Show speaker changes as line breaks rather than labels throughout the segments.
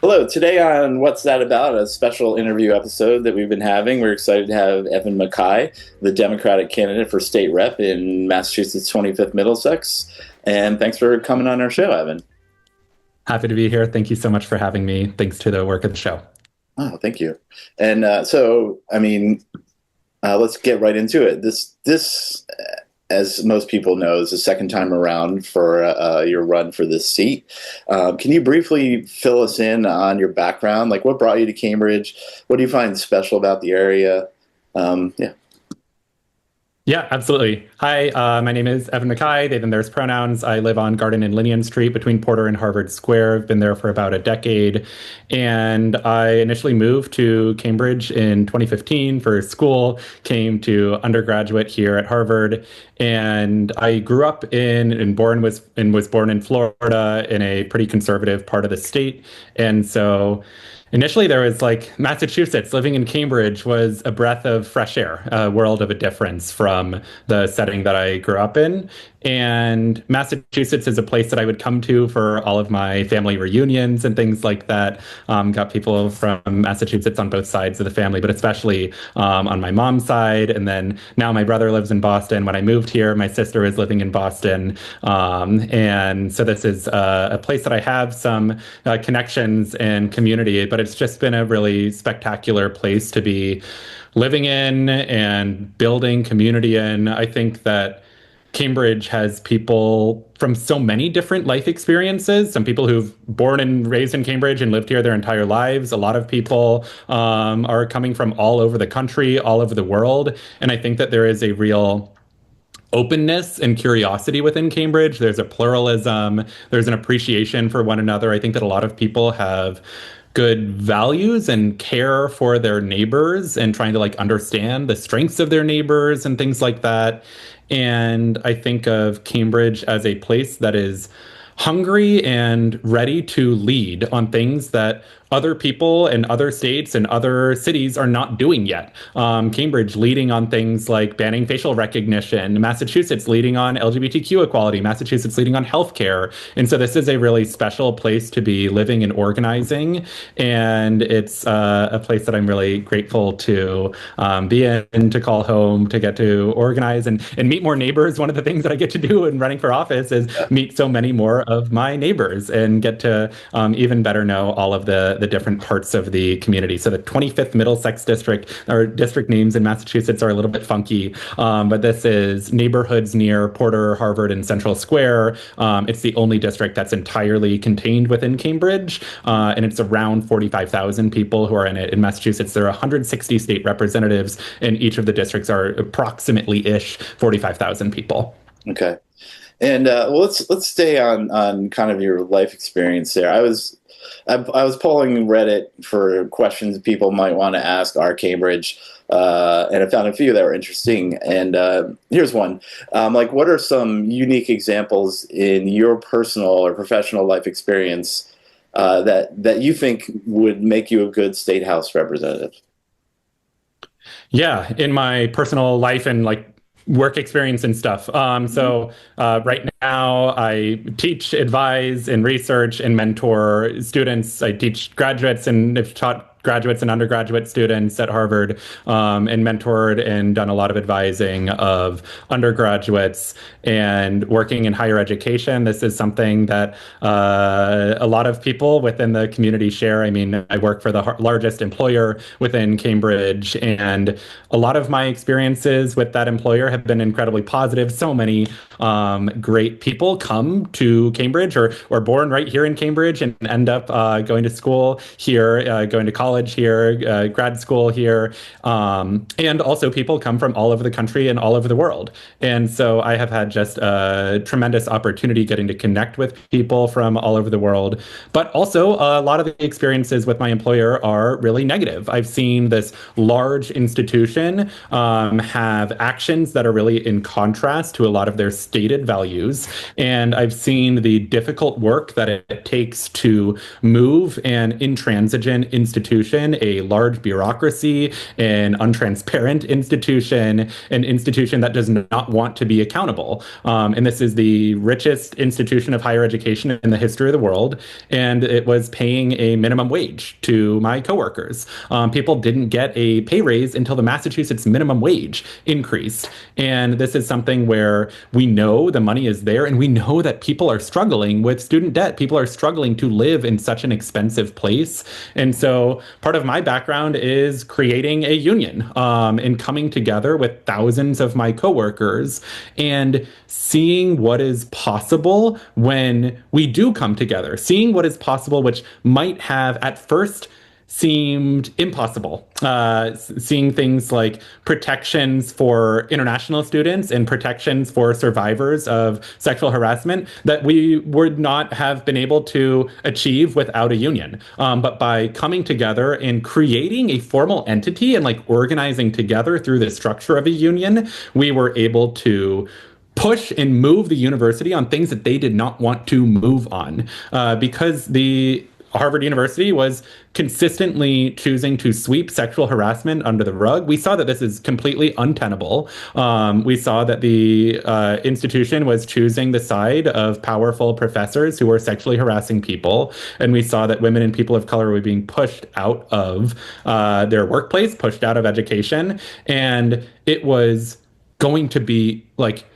Hello, today on What's That About, a special interview episode that we've been having. We're excited to have Evan MacKay, the Democratic candidate for state rep in Massachusetts' 25th Middlesex. And thanks for coming on our show, Evan.
Happy to be here. Thank you so much for having me. Thanks to the work of the show.
Oh, thank you. And let's get right into it. This, as most people know, is the second time around for your run for this seat. Can you briefly fill us in on your background? Like, what brought you to Cambridge? What do you find special about the area? Yeah.
Yeah, absolutely. Hi, my name is Evan MacKay, they, them, theirs pronouns. I live on Garden and Linnean Street between Porter and Harvard Square. I've been there for about a decade. And I initially moved to Cambridge in 2015 for school, came to undergraduate here at Harvard. And I grew up was born in Florida in a pretty conservative part of the state. And so initially, there was like Massachusetts. Living in Cambridge was a breath of fresh air, a world of a difference from the setting that I grew up in. And Massachusetts is a place that I would come to for all of my family reunions and things like that. Got people from Massachusetts on both sides of the family, but especially on my mom's side. And then now my brother lives in Boston. When I moved here, my sister is living in Boston. And so this is a place that I have some connections and community, but it's just been a really spectacular place to be living in and building community in. I think that Cambridge has people from so many different life experiences. Some people who've born and raised in Cambridge and lived here their entire lives. A lot of people are coming from all over the country, all over the world. And I think that there is a real openness and curiosity within Cambridge. There's a pluralism, there's an appreciation for one another. I think that a lot of people have good values and care for their neighbors and trying to like understand the strengths of their neighbors and things like that. And I think of Cambridge as a place that is hungry and ready to lead on things that other people in other states and other cities are not doing yet. Cambridge leading on things like banning facial recognition, Massachusetts leading on LGBTQ equality, Massachusetts leading on healthcare. And so this is a really special place to be living and organizing. And it's a place that I'm really grateful to be in, to call home, to get to organize and meet more neighbors. One of the things that I get to do in running for office is meet so many more of my neighbors and get to even better know all of the different parts of the community. So the 25th Middlesex district, our district names in Massachusetts are a little bit funky, but this is neighborhoods near Porter, Harvard, and Central Square. It's the only district that's entirely contained within Cambridge, and it's around 45,000 people who are in it. In Massachusetts, there are 160 state representatives, and each of the districts are approximately-ish 45,000 people.
Okay. And let's stay on kind of your life experience there. I was polling Reddit for questions people might want to ask our Cambridge, and I found a few that were interesting. And here's one: like, what are some unique examples in your personal or professional life experience that you think would make you a good state house representative?
Yeah, in my personal life and like work experience and stuff. Right now I teach, advise, and research and mentor students. I teach graduates and have taught graduates and undergraduate students at Harvard, and mentored and done a lot of advising of undergraduates and working in higher education. This is something that a lot of people within the community share. I mean, I work for the largest employer within Cambridge, and a lot of my experiences with that employer have been incredibly positive. So many great people come to Cambridge or born right here in Cambridge and end up going to school here, going to college here, grad school here. And also people come from all over the country and all over the world. And so I have had just a tremendous opportunity getting to connect with people from all over the world. But also a lot of the experiences with my employer are really negative. I've seen this large institution have actions that are really in contrast to a lot of their stated values. And I've seen the difficult work that it takes to move an intransigent institution institution, a large bureaucracy, an untransparent institution, an institution that does not want to be accountable. And this is the richest institution of higher education in the history of the world. And it was paying a minimum wage to my coworkers. People didn't get a pay raise until the Massachusetts minimum wage increased. And this is something where we know the money is there, and we know that people are struggling with student debt. People are struggling to live in such an expensive place. And so part of my background is creating a union, and coming together with thousands of my coworkers and seeing what is possible when we do come together, seeing what is possible, which might have at first seemed impossible. Seeing things like protections for international students and protections for survivors of sexual harassment that we would not have been able to achieve without a union. But by coming together and creating a formal entity and like organizing together through the structure of a union, we were able to push and move the university on things that they did not want to move on, because the Harvard University was consistently choosing to sweep sexual harassment under the rug. We saw that this is completely untenable. We saw that the institution was choosing the side of powerful professors who were sexually harassing people. And we saw that women and people of color were being pushed out of their workplace, pushed out of education. And it was going to be like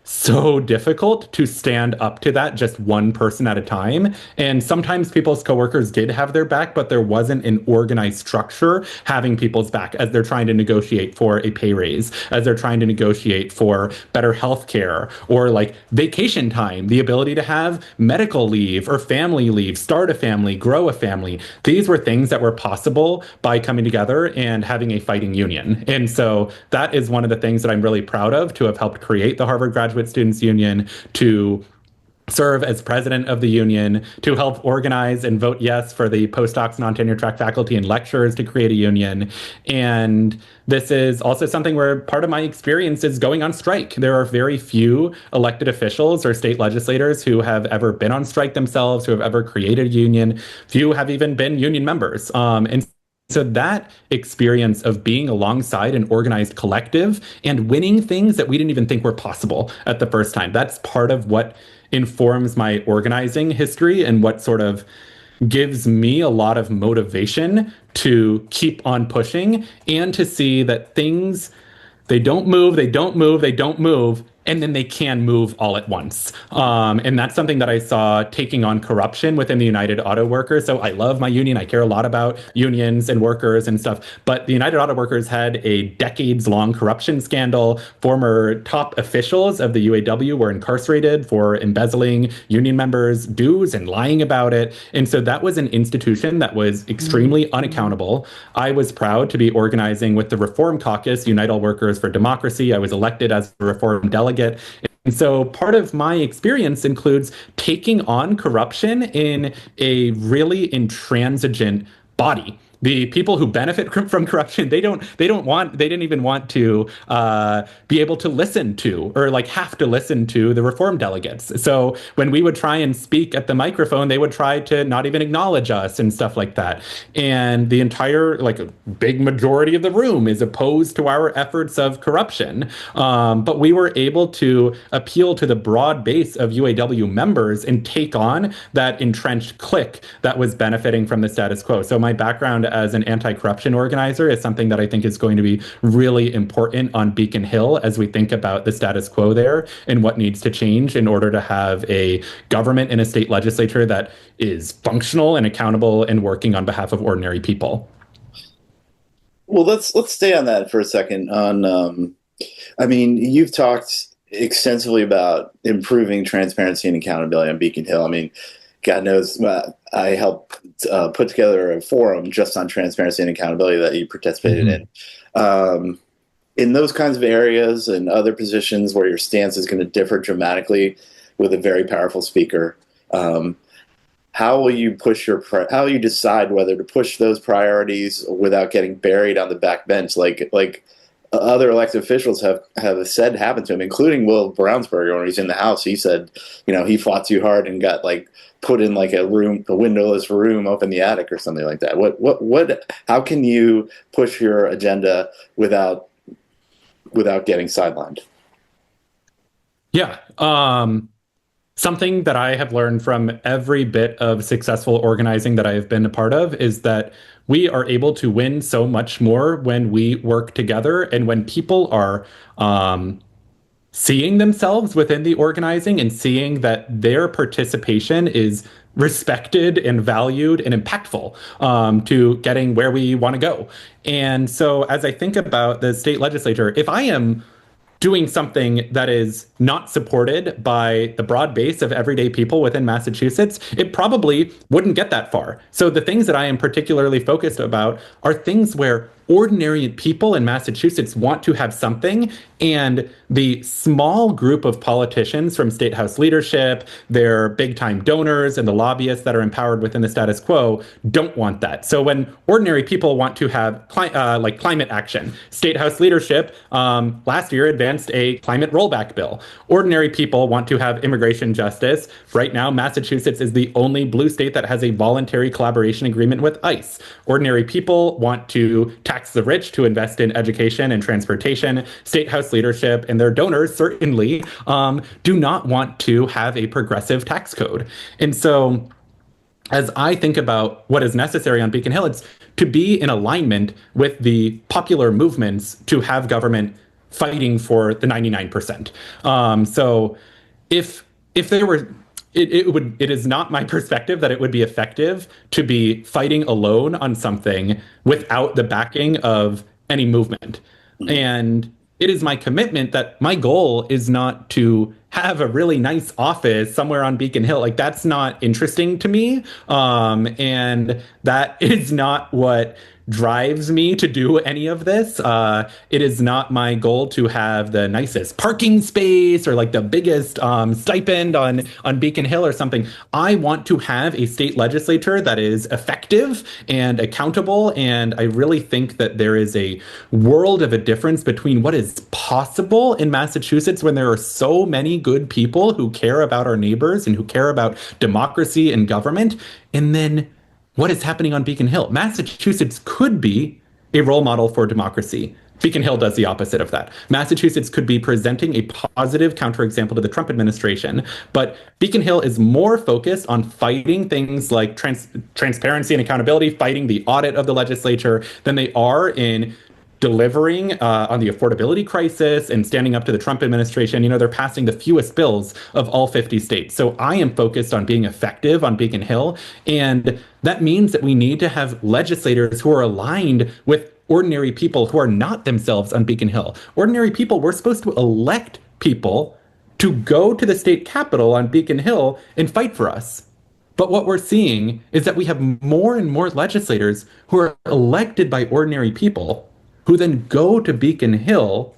so difficult to stand up to that just one person at a time. And sometimes people's coworkers did have their back, but there wasn't an organized structure having people's back as they're trying to negotiate for a pay raise, as they're trying to negotiate for better health care or like vacation time, the ability to have medical leave or family leave, start a family, grow a family. These were things that were possible by coming together and having a fighting union. And so that is one of the things that I'm really proud of, to have helped create the Harvard Graduate Students Union, to serve as president of the union, to help organize and vote yes for the postdocs, non-tenure track faculty and lecturers to create a union. And this is also something where part of my experience is going on strike. There are very few elected officials or state legislators who have ever been on strike themselves, who have ever created a union. Few have even been union members. And so that experience of being alongside an organized collective and winning things that we didn't even think were possible at the first time, that's part of what informs my organizing history and what sort of gives me a lot of motivation to keep on pushing and to see that things, they don't move, and then they can move all at once. And that's something that I saw taking on corruption within the United Auto Workers. So I love my union. I care a lot about unions and workers and stuff. But the United Auto Workers had a decades-long corruption scandal. Former top officials of the UAW were incarcerated for embezzling union members' dues and lying about it. And so that was an institution that was extremely unaccountable. I was proud to be organizing with the Reform Caucus, Unite All Workers for Democracy. I was elected as a Reform delegate. And so part of my experience includes taking on corruption in a really intransigent body. The people who benefit from corruption, they didn't even want to be able to listen to, or like have to listen to, the reform delegates. So when we would try and speak at the microphone, they would try to not even acknowledge us and stuff like that. And the entire, like a big majority of the room is opposed to our efforts of corruption. But we were able to appeal to the broad base of UAW members and take on that entrenched clique that was benefiting from the status quo. So my background as an anti-corruption organizer is something that I think is going to be really important on Beacon Hill as we think about the status quo there and what needs to change in order to have a government and a state legislature that is functional and accountable and working on behalf of ordinary people.
Well, let's stay on that for a second. I mean, you've talked extensively about improving transparency and accountability on Beacon Hill. I mean, God knows, I helped put together a forum just on transparency and accountability that you participated in. In those kinds of areas and other positions where your stance is going to differ dramatically with a very powerful speaker, how will you how will you decide whether to push those priorities without getting buried on the back bench? Like other elected officials have said happened to him, including Will Brownsberger when he's in the House. He said, he fought too hard and got like put in like a windowless room up in the attic or something like that. How can you push your agenda without getting sidelined?
Yeah. Something that I have learned from every bit of successful organizing that I have been a part of is that we are able to win so much more when we work together and when people are seeing themselves within the organizing and seeing that their participation is respected and valued and impactful to getting where we want to go. And so as I think about the state legislature, if I am doing something that is not supported by the broad base of everyday people within Massachusetts, it probably wouldn't get that far. So the things that I am particularly focused about are things where ordinary people in Massachusetts want to have something, and the small group of politicians from state house leadership, their big time donors, and the lobbyists that are empowered within the status quo don't want that. So when ordinary people want to have like climate action, state house leadership last year advanced a climate rollback bill. Ordinary people want to have immigration justice. Right now, Massachusetts is the only blue state that has a voluntary collaboration agreement with ICE. Ordinary people want to tax the rich to invest in education and transportation. State house leadership and their donors certainly do not want to have a progressive tax code. And so as I think about what is necessary on Beacon Hill, it's to be in alignment with the popular movements to have government fighting for the 99%. So if there were, it is not my perspective that it would be effective to be fighting alone on something without the backing of any movement. And it is my commitment that my goal is not to have a really nice office somewhere on Beacon Hill. Like, that's not interesting to me. And that is not what drives me to do any of this. It is not my goal to have the nicest parking space or like the biggest stipend on Beacon Hill or something. I want to have a state legislature that is effective and accountable. And I really think that there is a world of a difference between what is possible in Massachusetts when there are so many good people who care about our neighbors and who care about democracy and government, and then what is happening on Beacon Hill. Massachusetts could be a role model for democracy. Beacon Hill does the opposite of that. Massachusetts could be presenting a positive counterexample to the Trump administration, but Beacon Hill is more focused on fighting things like transparency and accountability, fighting the audit of the legislature, than they are in delivering on the affordability crisis and standing up to the Trump administration. They're passing the fewest bills of all 50 states. So I am focused on being effective on Beacon Hill. And that means that we need to have legislators who are aligned with ordinary people who are not themselves on Beacon Hill. Ordinary people, we're supposed to elect people to go to the state capitol on Beacon Hill and fight for us. But what we're seeing is that we have more and more legislators who are elected by ordinary people who then go to Beacon Hill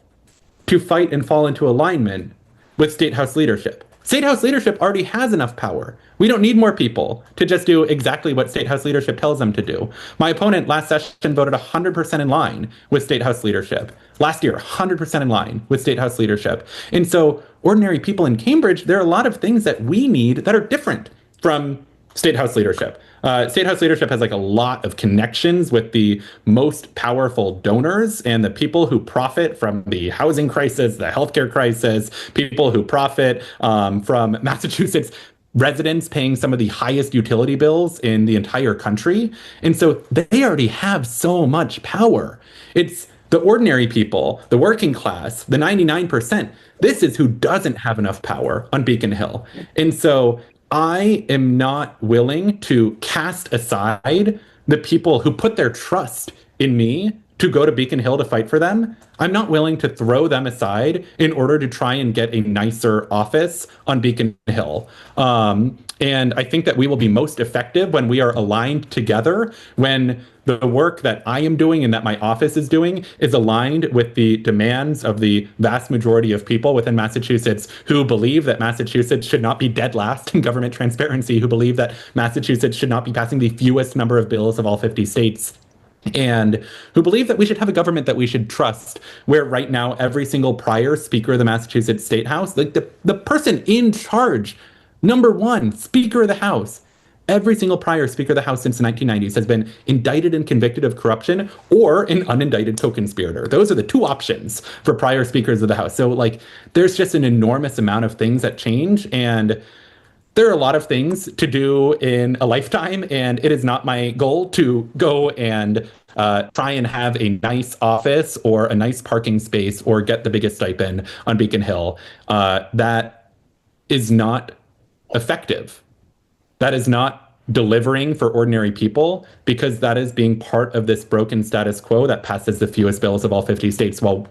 to fight and fall into alignment with state house leadership. State house leadership already has enough power. We don't need more people to just do exactly what state house leadership tells them to do. My opponent last session voted 100% in line with state house leadership. Last year, 100% in line with state house leadership. And so ordinary people in Cambridge, there are a lot of things that we need that are different from state house leadership. State house leadership has like a lot of connections with the most powerful donors and the people who profit from the housing crisis, the healthcare crisis, people who profit from Massachusetts residents paying some of the highest utility bills in the entire country. And so they already have so much power. It's the ordinary people, the working class, the 99%. This is who doesn't have enough power on Beacon Hill. And so I am not willing to cast aside the people who put their trust in me to go to Beacon Hill to fight for them. I'm not willing to throw them aside in order to try and get a nicer office on Beacon Hill. And I think that we will be most effective when we are aligned together, when the work that I am doing and that my office is doing is aligned with the demands of the vast majority of people within Massachusetts who believe that Massachusetts should not be dead last in government transparency, who believe that Massachusetts should not be passing the fewest number of bills of all 50 states. and who believe that we should have a government that we should trust, where right now every single prior speaker of the Massachusetts State House, like the person in charge, number one, Speaker of the House, every single prior Speaker of the House since the 1990s has been indicted and convicted of corruption or an unindicted co-conspirator. Those are the two options for prior speakers of the House. So like there's just an enormous amount of things that change, and there are a lot of things to do in a lifetime, and it is not my goal to go and try and have a nice office or a nice parking space or get the biggest stipend on Beacon Hill. That is not effective. That is not delivering for ordinary people, because that is being part of this broken status quo that passes the fewest bills of all 50 states, while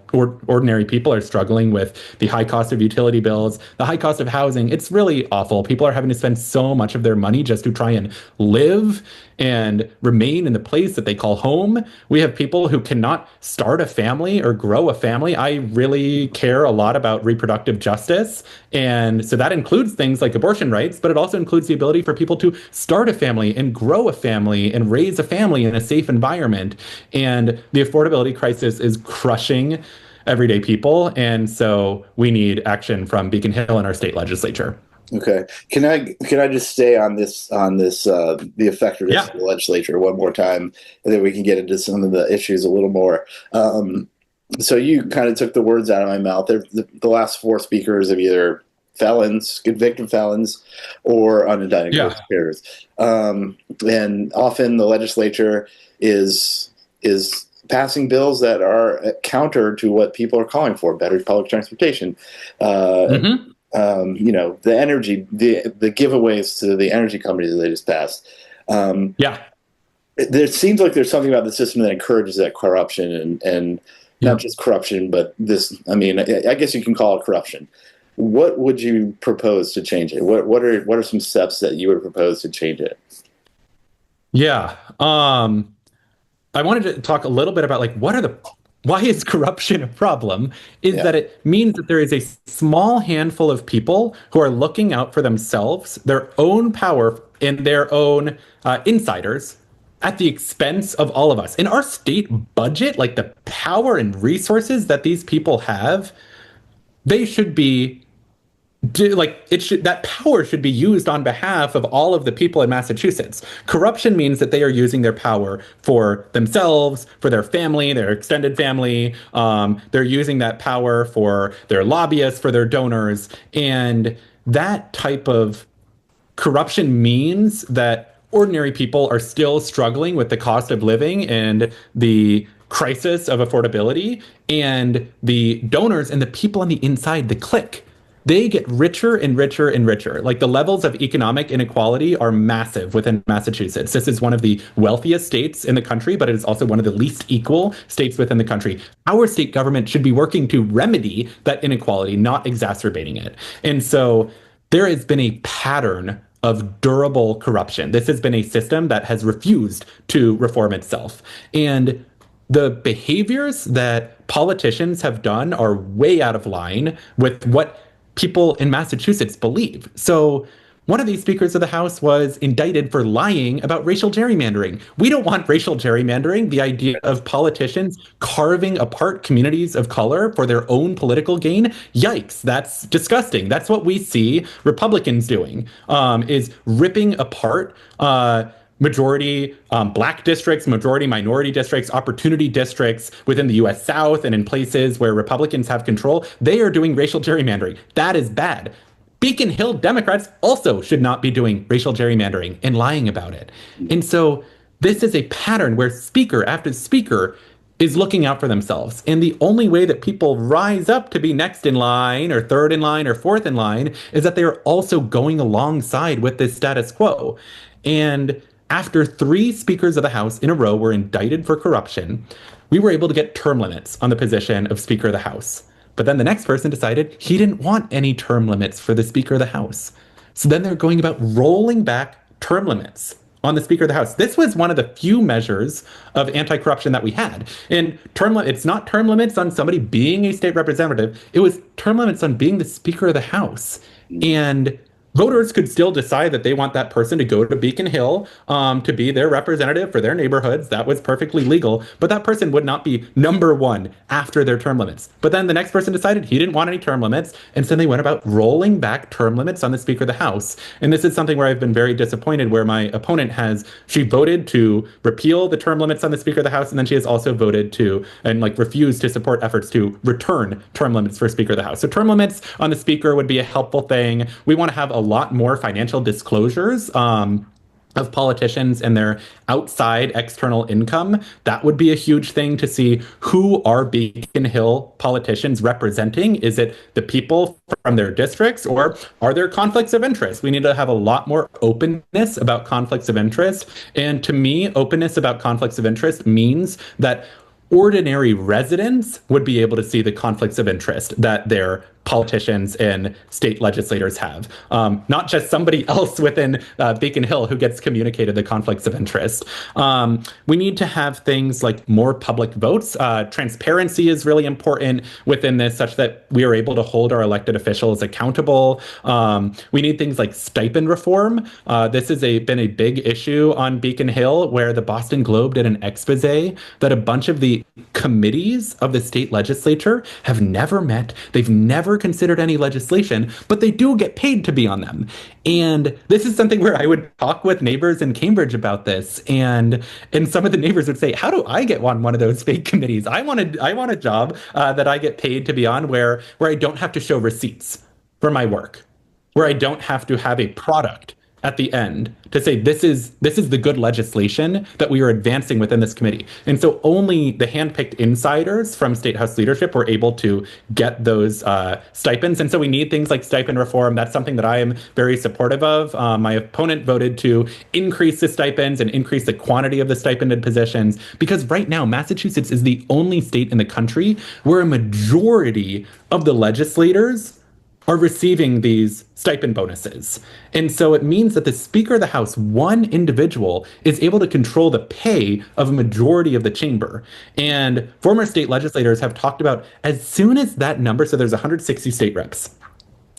ordinary people are struggling with the high cost of utility bills, the high cost of housing. It's really awful. People are having to spend so much of their money just to try and live and remain in the place that they call home. We have people who cannot start a family or grow a family. I really care a lot about reproductive justice. And so that includes things like abortion rights, but it also includes the ability for people to start a family and grow a family and raise a family in a safe environment. And the affordability crisis is crushing everyday people. And so we need action from Beacon Hill and our state legislature.
Okay. Can I just stay on the effectiveness of the legislature one more time, and then we can get into some of the issues a little more. So you kind of took the words out of my mouth. The last four speakers of either felons, convicted felons, or unindicted co-conspirators. And often the legislature is passing bills that are counter to what people are calling for: better public transportation. The energy, the giveaways to the energy companies that they just passed. There seems like there's something about the system that encourages that corruption and not just corruption, but this. I mean, I guess you can call it corruption. What would you propose to change it? What are some steps that you would propose to change it?
Yeah. I wanted to talk a little bit about why is corruption a problem? That it means that there is a small handful of people who are looking out for themselves, their own power, and their own insiders at the expense of all of us. In our state budget, like the power and resources that these people have, they should be that power should be used on behalf of all of the people in Massachusetts. Corruption means that they are using their power for themselves, for their family, their extended family. They're using that power for their lobbyists, for their donors. And that type of corruption means that ordinary people are still struggling with the cost of living and the crisis of affordability. And the donors and the people on the inside, the clique, they get richer and richer and richer. Like the levels of economic inequality are massive within Massachusetts. This is one of the wealthiest states in the country, but it is also one of the least equal states within the country. Our state government should be working to remedy that inequality, not exacerbating it. And so there has been a pattern of durable corruption. This has been a system that has refused to reform itself. And the behaviors that politicians have done are way out of line with what people in Massachusetts believe. So one of these speakers of the House was indicted for lying about racial gerrymandering. We don't want racial gerrymandering, the idea of politicians carving apart communities of color for their own political gain. Yikes, that's disgusting. That's what we see Republicans doing, is ripping apart majority black districts, majority minority districts, opportunity districts within the U.S. South and in places where Republicans have control. They are doing racial gerrymandering. That is bad. Beacon Hill Democrats also should not be doing racial gerrymandering and lying about it. And so this is a pattern where speaker after speaker is looking out for themselves. And the only way that people rise up to be next in line or third in line or fourth in line is that they are also going alongside with this status quo. And after 3 speakers of the House in a row were indicted for corruption, we were able to get term limits on the position of Speaker of the House. But then the next person decided he didn't want any term limits for the Speaker of the House. So then they're going about rolling back term limits on the Speaker of the House. This was one of the few measures of anti-corruption that we had. And it's not term limits on somebody being a state representative. It was term limits on being the Speaker of the House. And voters could still decide that they want that person to go to Beacon Hill to be their representative for their neighborhoods. That was perfectly legal, but that person would not be number one after their term limits. But then the next person decided he didn't want any term limits, and so they went about rolling back term limits on the Speaker of the House. And this is something where I've been very disappointed, where my opponent she voted to repeal the term limits on the Speaker of the House, and then she has also voted to, and like refused to support efforts to return term limits for Speaker of the House. So term limits on the Speaker would be a helpful thing. We want to have a lot more financial disclosures of politicians and their outside external income. That would be a huge thing to see who are Beacon Hill politicians representing. Is it the people from their districts, or are there conflicts of interest? We need to have a lot more openness about conflicts of interest. And to me, openness about conflicts of interest means that ordinary residents would be able to see the conflicts of interest that their politicians and state legislators have, not just somebody else within Beacon Hill who gets communicated the conflicts of interest. We need to have things like more public votes. Transparency is really important within this, such that we are able to hold our elected officials accountable. We need things like stipend reform. This has been a big issue on Beacon Hill, where the Boston Globe did an expose that a bunch of the committees of the state legislature have never met. They've never considered any legislation, but they do get paid to be on them. And this is something where I would talk with neighbors in Cambridge about this, and some of the neighbors would say, "How do I get on one of those fake committees? I want a job that I get paid to be on, where I don't have to show receipts for my work, where I don't have to have a product at the end to say this is the good legislation that we are advancing within this committee." And so only the handpicked insiders from State House leadership were able to get those stipends. And so we need things like stipend reform. That's something that I am very supportive of. My opponent voted to increase the stipends and increase the quantity of the stipended positions, because right now Massachusetts is the only state in the country where a majority of the legislators are receiving these stipend bonuses. And so it means that the Speaker of the House, one individual, is able to control the pay of a majority of the chamber. And former state legislators have talked about, as soon as that number, so there's 160 state reps,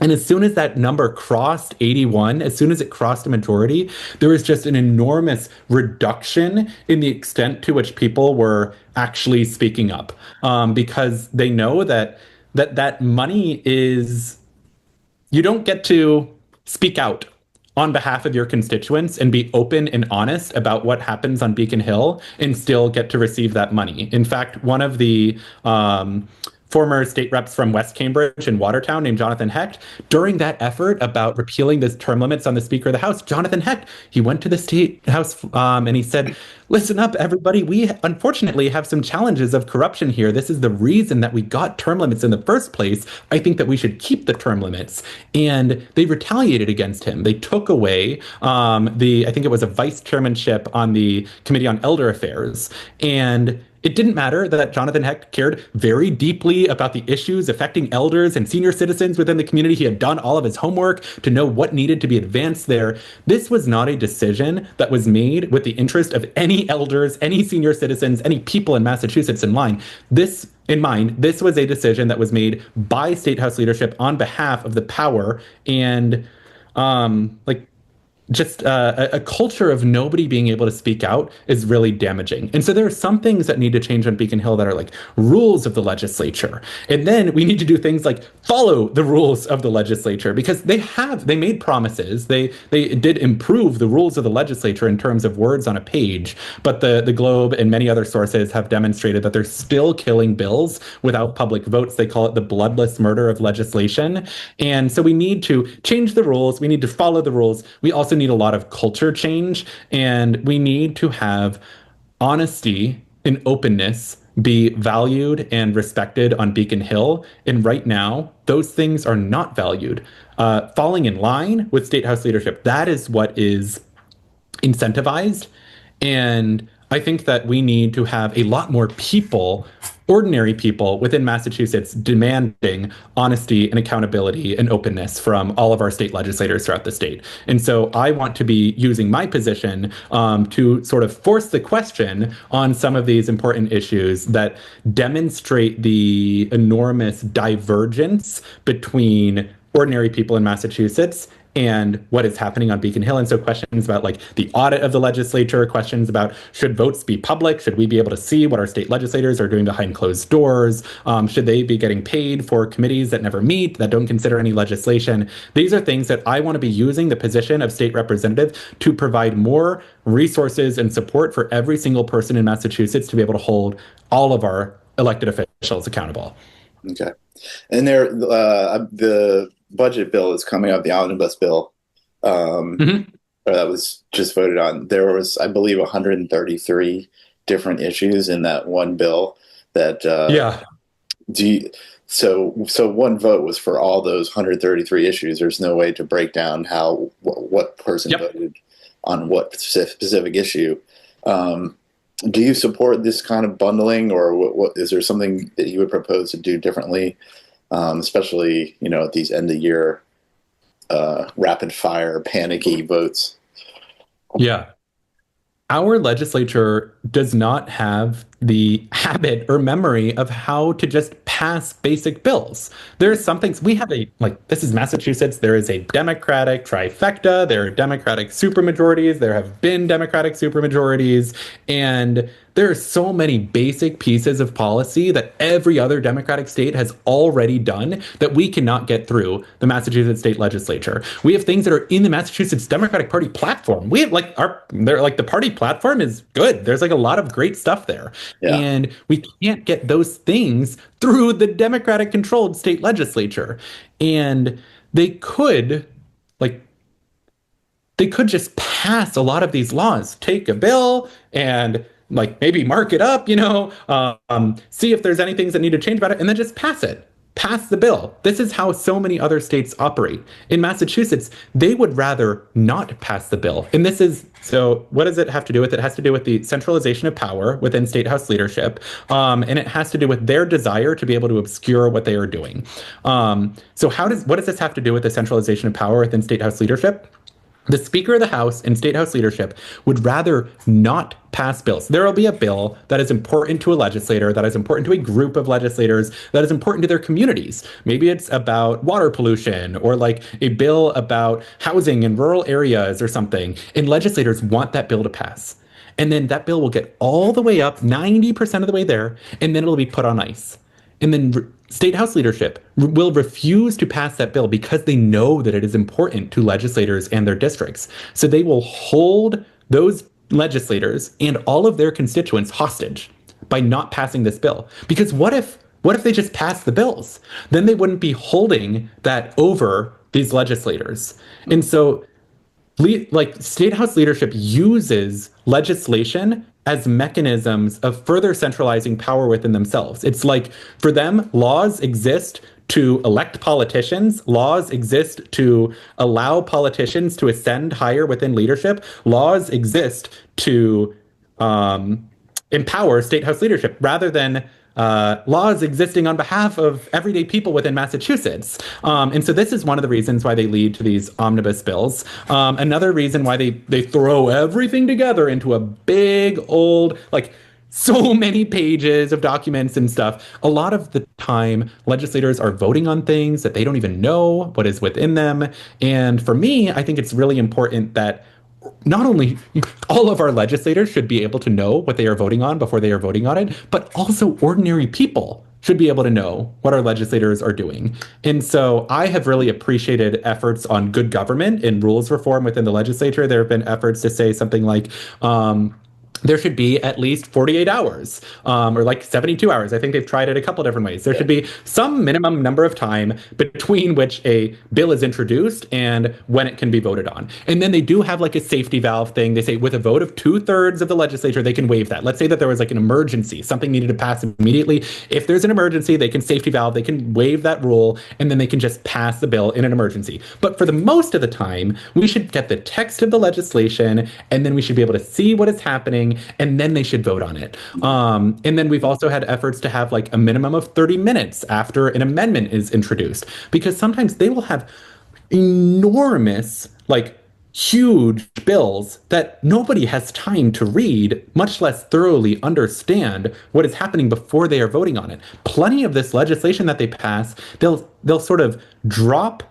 and as soon as that number crossed 81, as soon as it crossed a majority, there was just an enormous reduction in the extent to which people were actually speaking up, because they know that money is, you don't get to speak out on behalf of your constituents and be open and honest about what happens on Beacon Hill and still get to receive that money. In fact, one of the former state reps from West Cambridge and Watertown named Jonathan Hecht, during that effort about repealing the term limits on the Speaker of the House, Jonathan Hecht, he went to the State House and he said, "Listen up, everybody. We unfortunately have some challenges of corruption here. This is the reason that we got term limits in the first place. I think that we should keep the term limits." And they retaliated against him. They took away I think it was a vice chairmanship on the Committee on Elder Affairs. And it didn't matter that Jonathan Hecht cared very deeply about the issues affecting elders and senior citizens within the community. He had done all of his homework to know what needed to be advanced there. This was not a decision that was made with the interest of any elders, any senior citizens, any people in Massachusetts in mind. This was a decision that was made by State House leadership on behalf of the power, and just a culture of nobody being able to speak out is really damaging. And so there are some things that need to change on Beacon Hill that are like rules of the legislature. And then we need to do things like follow the rules of the legislature, because they made promises. They did improve the rules of the legislature in terms of words on a page, but the Globe and many other sources have demonstrated that they're still killing bills without public votes. They call it the bloodless murder of legislation. And so we need to change the rules. We need to follow the rules. We also need a lot of culture change, and we need to have honesty and openness be valued and respected on Beacon Hill. And right now, those things are not valued. Falling in line with State House leadership, that is what is incentivized. And I think that we need to have a lot more people, ordinary people within Massachusetts, demanding honesty and accountability and openness from all of our state legislators throughout the state. And so I want to be using my position to sort of force the question on some of these important issues that demonstrate the enormous divergence between ordinary people in Massachusetts and what is happening on Beacon Hill. And so questions about like the audit of the legislature, questions about should votes be public? Should we be able to see what our state legislators are doing behind closed doors? Should they be getting paid for committees that never meet, that don't consider any legislation? These are things that I want to be using the position of state representative to provide more resources and support for every single person in Massachusetts to be able to hold all of our elected officials accountable.
Okay. And the budget bill is coming up, the omnibus bill,
Mhm.
or that was just voted on. There was, I believe, 133 different issues in that one bill. That
Yeah.
so one vote was for all those 133 issues. There's no way to break down how what person
Yep.
voted on what specific issue. Do you support this kind of bundling, or what is there something that you would propose to do differently, especially at these end of year rapid fire panicky votes?
Yeah. Our legislature does not have the habit or memory of how to just pass basic bills. There's some things we have this is Massachusetts. There is a Democratic trifecta. There are Democratic supermajorities. There have been Democratic supermajorities. And there are so many basic pieces of policy that every other Democratic state has already done that we cannot get through the Massachusetts state legislature. We have things that are in the Massachusetts Democratic Party platform. We have the party platform is good. There's like a lot of great stuff there.
Yeah.
And we can't get those things through the Democratic controlled state legislature. And they could just pass a lot of these laws, take a bill and maybe mark it up, see if there's any things that need to change about it, and then just pass it. Pass the bill. This is how so many other states operate. In Massachusetts, they would rather not pass the bill. And what does it have to do with? It has to do with the centralization of power within state house leadership. And it has to do with their desire to be able to obscure what they are doing. So what does this have to do with the centralization of power within state house leadership? The Speaker of the House and State House leadership would rather not pass bills. There will be a bill that is important to a legislator, that is important to a group of legislators, that is important to their communities. Maybe it's about water pollution or a bill about housing in rural areas or something. And legislators want that bill to pass. And then that bill will get all the way up, 90% of the way there, and then it'll be put on ice. And then state house leadership will refuse to pass that bill because they know that it is important to legislators and their districts. So they will hold those legislators and all of their constituents hostage by not passing this bill. Because what if they just pass the bills? Then they wouldn't be holding that over these legislators. And so state house leadership uses legislation as mechanisms of further centralizing power within themselves. It's for them, laws exist to elect politicians. Laws exist to allow politicians to ascend higher within leadership. Laws exist to empower state house leadership rather than laws existing on behalf of everyday people within Massachusetts. And so this is one of the reasons why they lead to these omnibus bills. Another reason why they throw everything together into a big old, so many pages of documents and stuff. A lot of the time, legislators are voting on things that they don't even know what is within them. And for me, I think it's really important that not only all of our legislators should be able to know what they are voting on before they are voting on it, but also ordinary people should be able to know what our legislators are doing. And so I have really appreciated efforts on good government and rules reform within the legislature. There have been efforts to say something like, there should be at least 48 hours or 72 hours. I think they've tried it a couple different ways. There should be some minimum number of time between which a bill is introduced and when it can be voted on. And then they do have a safety valve thing. They say with a vote of 2/3 of the legislature, they can waive that. Let's say that there was an emergency, something needed to pass immediately. If there's an emergency, they can safety valve, they can waive that rule, and then they can just pass the bill in an emergency. But for the most of the time, we should get the text of the legislation, and then we should be able to see what is happening, and then they should vote on it. And then we've also had efforts to have a minimum of 30 minutes after an amendment is introduced, because sometimes they will have enormous, huge bills that nobody has time to read, much less thoroughly understand what is happening before they are voting on it. Plenty of this legislation that they pass, they'll sort of drop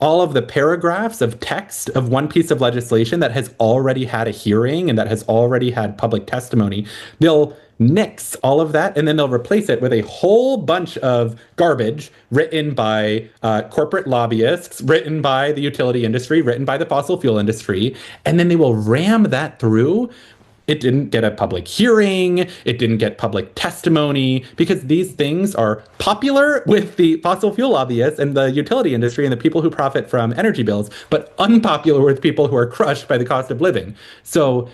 all of the paragraphs of text of one piece of legislation that has already had a hearing and that has already had public testimony. They'll nix all of that and then they'll replace it with a whole bunch of garbage written by corporate lobbyists, written by the utility industry, written by the fossil fuel industry, and then they will ram that through. It didn't get a public hearing. It didn't get public testimony because these things are popular with the fossil fuel lobbyists and the utility industry and the people who profit from energy bills, but unpopular with people who are crushed by the cost of living. So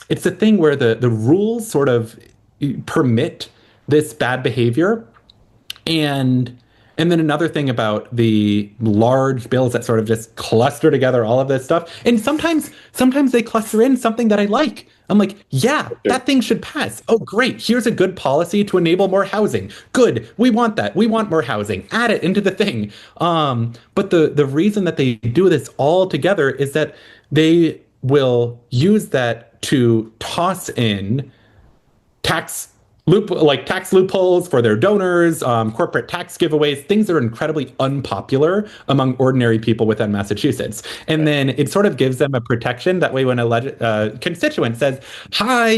it's a thing where the rules sort of permit this bad behavior. And then another thing about the large bills that sort of just cluster together all of this stuff. And sometimes they cluster in something that I like. I'm like, yeah, that thing should pass. Oh, great. Here's a good policy to enable more housing. Good. We want that. We want more housing. Add it into the thing. But the reason that they do this all together is that they will use that to toss in tax loopholes for their donors, corporate tax giveaways, things that are incredibly unpopular among ordinary people within Massachusetts. And then it sort of gives them a protection. That way, when a constituent says, hi,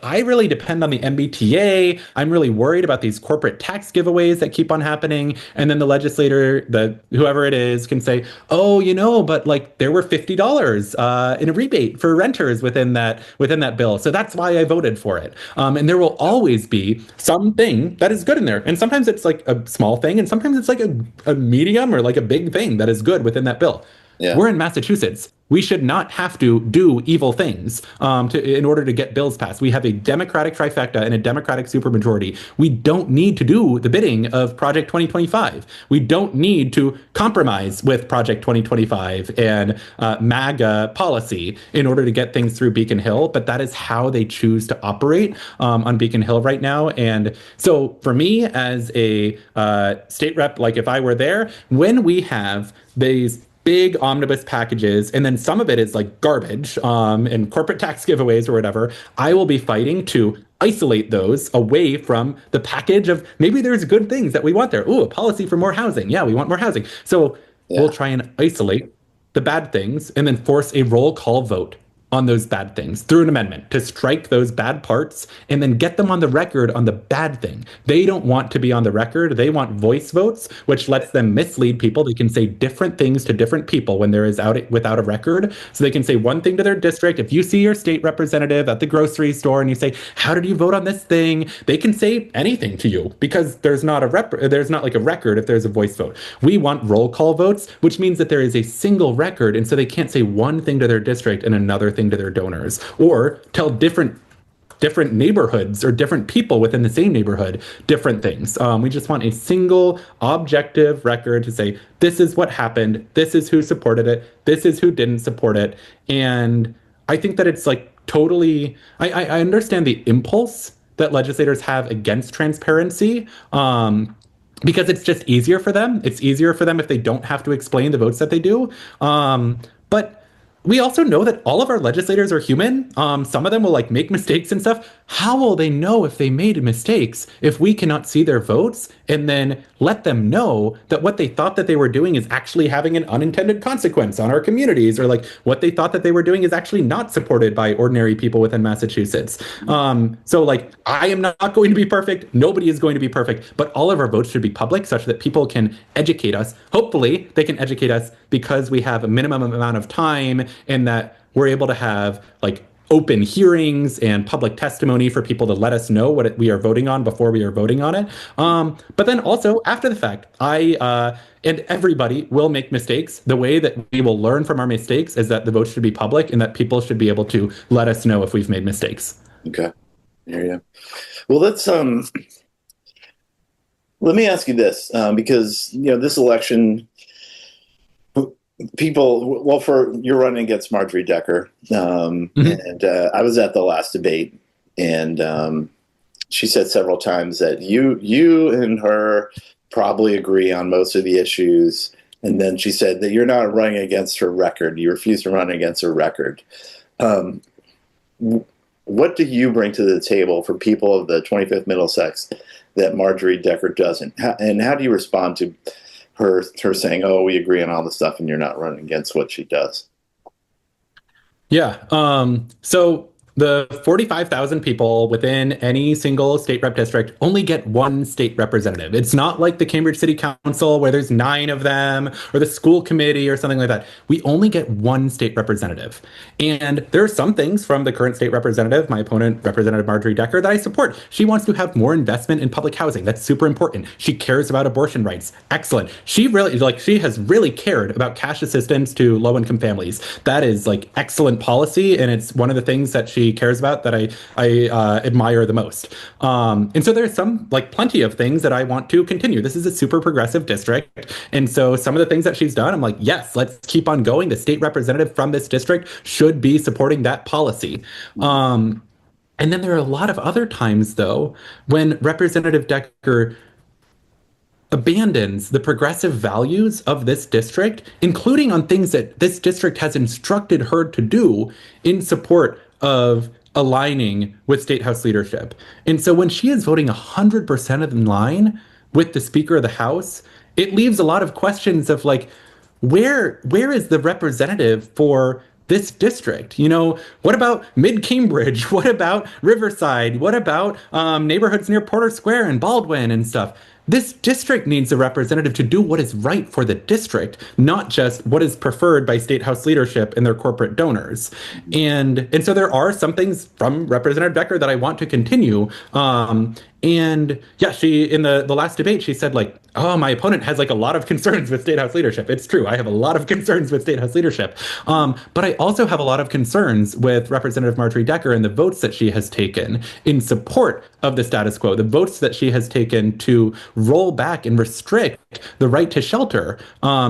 I really depend on the MBTA. I'm really worried about these corporate tax giveaways that keep on happening. And then the legislator, whoever it is, can say, oh, but there were $50 in a rebate for renters within that bill. So that's why I voted for it. And there will always be something that is good in there. And sometimes it's like a small thing, and sometimes it's like a medium or like a big thing that is good within that bill. Yeah. We're in Massachusetts. We should not have to do evil things in order to get bills passed. We have a Democratic trifecta and a Democratic supermajority. We don't need to do the bidding of Project 2025. We don't need to compromise with Project 2025 and MAGA policy in order to get things through Beacon Hill. But that is how they choose to operate on Beacon Hill right now. And so for me as a state rep, like if I were there, when we have these big omnibus packages, and then some of it is like garbage and corporate tax giveaways or whatever, I will be fighting to isolate those away from the package of maybe there's good things that we want there. Ooh, a policy for more housing. Yeah, we want more housing. So we'll try and isolate the bad things and then force a roll call vote on those bad things through an amendment to strike those bad parts and then get them on the record on the bad thing. They don't want to be on the record. They want voice votes, which lets them mislead people. They can say different things to different people when there is without a record. So they can say one thing to their district. If you see your state representative at the grocery store and you say, how did you vote on this thing? They can say anything to you because there's not like a record if there's a voice vote. We want roll call votes, which means that there is a single record. And so they can't say one thing to their district and another thing to their donors, or tell different neighborhoods or different people within the same neighborhood different things. We just want a single objective record to say, this is what happened, this is who supported it, this is who didn't support it. And I think that it's like totally, I understand the impulse that legislators have against transparency, because it's just easier for them. It's easier for them if they don't have to explain the votes that they do. But we also know that all of our legislators are human. Some of them will make mistakes and stuff. How will they know if they made mistakes if we cannot see their votes and then let them know that what they thought that they were doing is actually having an unintended consequence on our communities, or what they thought that they were doing is actually not supported by ordinary people within Massachusetts. So I am not going to be perfect. Nobody is going to be perfect, but all of our votes should be public such that people can educate us. Hopefully they can educate us because we have a minimum amount of time and that we're able to have open hearings and public testimony for people to let us know what we are voting on before we are voting on it. But then also after the fact, I and everybody will make mistakes. The way that we will learn from our mistakes is that the vote should be public and that people should be able to let us know if we've made mistakes.
Okay. There you go. Well, let's let me ask you this, because this election, you're running against Marjorie Decker, and I was at the last debate, and she said several times that you and her probably agree on most of the issues, and then she said that you're not running against her record. You refuse to run against her record. What do you bring to the table for people of the 25th Middlesex that Marjorie Decker doesn't? And how do you respond to her saying, "Oh, we agree on all the stuff, and you're not running against what she does."
Yeah. So the 45,000 people within any single state rep district only get one state representative. It's not like the Cambridge City Council where there's 9 of them or the school committee or something like that. We only get one state representative. And there are some things from the current state representative, my opponent, Representative Marjorie Decker, that I support. She wants to have more investment in public housing. That's super important. She cares about abortion rights. Excellent. She has really cared about cash assistance to low-income families. That is like excellent policy, and it's one of the things that she cares about that I admire the most. And so there's plenty of things that I want to continue. This is a super progressive district, and so some of the things that she's done, I'm like, yes, let's keep on going. The state representative from this district should be supporting that policy. And then there are a lot of other times, though, when Representative Decker abandons the progressive values of this district, including on things that this district has instructed her to do in support of aligning with State House leadership. And so when she is voting 100% in line with the Speaker of the House, it leaves a lot of questions of like, where is the representative for this district? What about mid-Cambridge? What about Riverside? What about neighborhoods near Porter Square and Baldwin and stuff? This district needs a representative to do what is right for the district, not just what is preferred by State House leadership and their corporate donors. And so there are some things from Representative Decker that I want to continue. And yeah, she, in the last debate, she said like, oh, my opponent has like a lot of concerns with State House leadership. It's true. I have a lot of concerns with State House leadership. But I also have a lot of concerns with Representative Marjorie Decker and the votes that she has taken in support of the status quo, the votes that she has taken to roll back and restrict the right to shelter.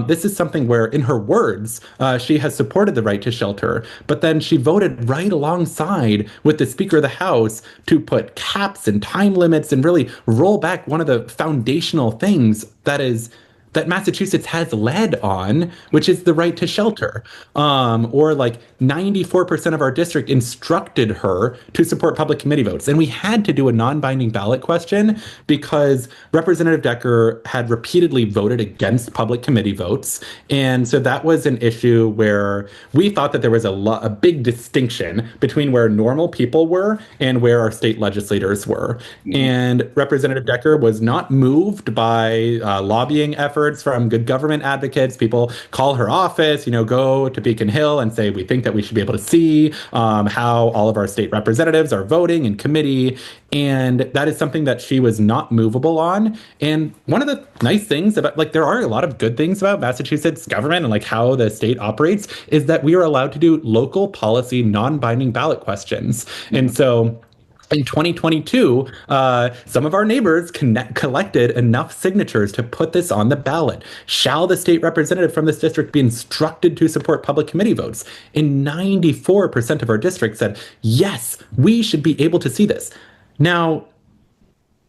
This is something where, in her words, she has supported the right to shelter, but then she voted right alongside with the Speaker of the House to put caps and time limits and really roll back one of the foundational things that Massachusetts has led on, which is the right to shelter. Or like 94% of our district instructed her to support public committee votes. And we had to do a non-binding ballot question because Representative Decker had repeatedly voted against public committee votes. And so that was an issue where we thought that there was a big distinction between where normal people were and where our state legislators were. And Representative Decker was not moved by lobbying efforts from good government advocates. People call her office, go to Beacon Hill and say, we think that we should be able to see how all of our state representatives are voting in committee. And that is something that she was not movable on. And one of the nice things about, there are a lot of good things about Massachusetts government and how the state operates is that we are allowed to do local policy non-binding ballot questions. And so in 2022, some of our neighbors collected enough signatures to put this on the ballot. Shall the state representative from this district be instructed to support public committee votes? And 94% of our district said, yes, we should be able to see this. Now,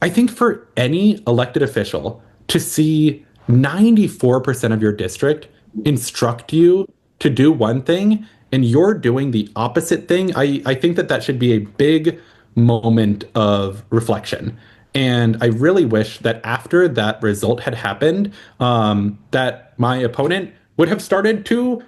I think for any elected official to see 94% of your district instruct you to do one thing and you're doing the opposite thing, I think that should be a big moment of reflection. And I really wish that after that result had happened, that my opponent would have started to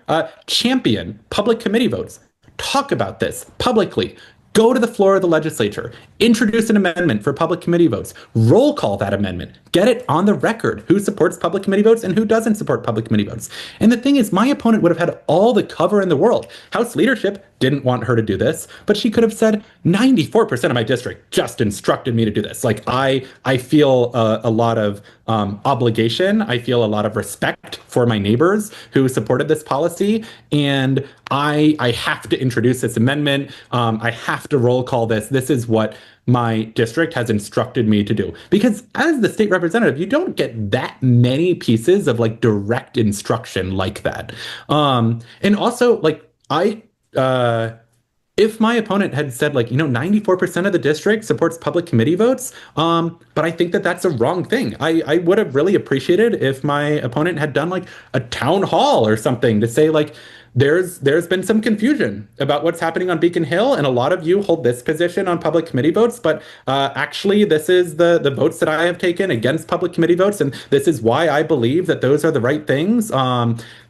champion public committee votes, talk about this publicly, go to the floor of the legislature, introduce an amendment for public committee votes, roll call that amendment, get it on the record who supports public committee votes and who doesn't support public committee votes. And the thing is, my opponent would have had all the cover in the world. House leadership didn't want her to do this, but she could have said 94% of my district just instructed me to do this. I feel a lot of obligation. I feel a lot of respect for my neighbors who supported this policy. And I have to introduce this amendment. I have to roll call this. This is what my district has instructed me to do. Because as the state representative, you don't get that many pieces of direct instruction like that. And also if my opponent had said 94% of the district supports public committee votes, but I think that that's a wrong thing. I would have really appreciated if my opponent had done a town hall or something to say there's been some confusion about what's happening on Beacon Hill, and a lot of you hold this position on public committee votes, but actually this is the votes that I have taken against public committee votes, and this is why I believe that those are the right things.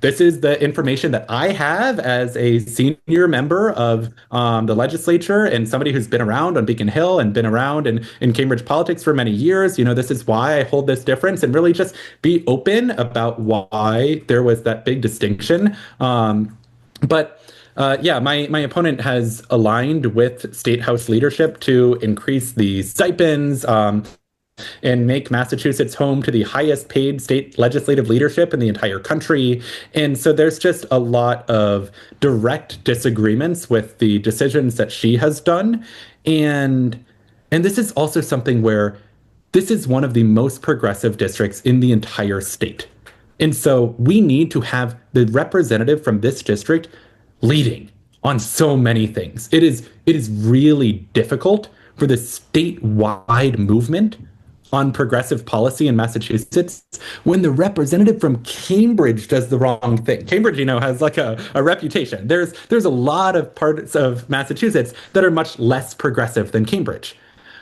This is the information that I have as a senior member of the legislature and somebody who's been around on Beacon Hill and been around in Cambridge politics for many years. This is why I hold this difference, and really just be open about why there was that big distinction. Yeah, my opponent has aligned with State House leadership to increase the stipends and make Massachusetts home to the highest paid state legislative leadership in the entire country. And so there's just a lot of direct disagreements with the decisions that she has done. And this is also something where this is one of the most progressive districts in the entire state. And so we need to have the representative from this district leading on so many things. It is really difficult for the statewide movement on progressive policy in Massachusetts when the representative from Cambridge does the wrong thing. Cambridge, has like a reputation. There's a lot of parts of Massachusetts that are much less progressive than Cambridge.